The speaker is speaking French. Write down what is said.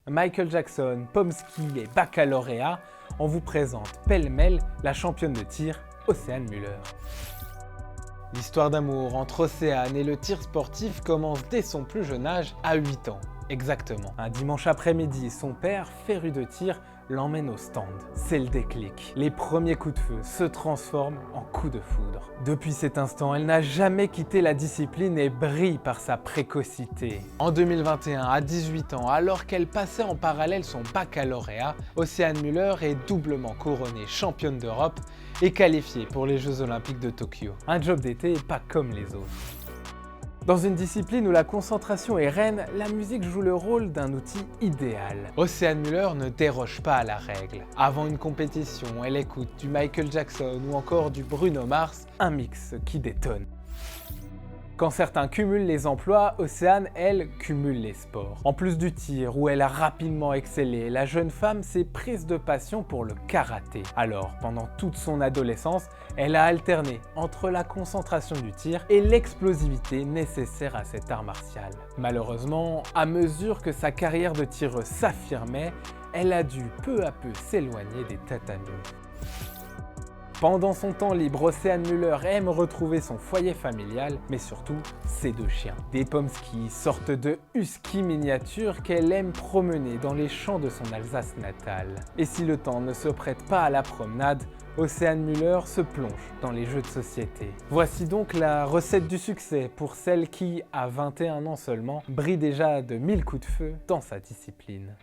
Michael Jackson, Pomsky et Baccalauréat, on vous présente pêle-mêle la championne de tir, Océane Müller. L'histoire d'amour entre Océane et le tir sportif commence dès son plus jeune âge, à 8 ans. Exactement. Un dimanche après-midi, son père, féru de tir, l'emmène au stand. C'est le déclic. Les premiers coups de feu se transforment en coups de foudre. Depuis cet instant, elle n'a jamais quitté la discipline et brille par sa précocité. En 2021, à 18 ans, alors qu'elle passait en parallèle son baccalauréat, Océane Müller est doublement couronnée championne d'Europe et qualifiée pour les Jeux Olympiques de Tokyo. Un job d'été pas comme les autres. Dans une discipline où la concentration est reine, la musique joue le rôle d'un outil idéal. Océane Müller ne déroge pas à la règle. Avant une compétition, elle écoute du Michael Jackson ou encore du Bruno Mars, un mix qui détonne. Quand certains cumulent les emplois, Océane, elle, cumule les sports. En plus du tir, où elle a rapidement excellé, la jeune femme s'est prise de passion pour le karaté. Alors, pendant toute son adolescence, elle a alterné entre la concentration du tir et l'explosivité nécessaire à cet art martial. Malheureusement, à mesure que sa carrière de tireuse s'affirmait, elle a dû peu à peu s'éloigner des tatamis. Pendant son temps libre, Océane Müller aime retrouver son foyer familial, mais surtout ses 2 chiens. Des Pomsky, sorte de husky miniatures qu'elle aime promener dans les champs de son Alsace natale. Et si le temps ne se prête pas à la promenade, Océane Müller se plonge dans les jeux de société. Voici donc la recette du succès pour celle qui, à 21 ans seulement, brille déjà de 1000 coups de feu dans sa discipline.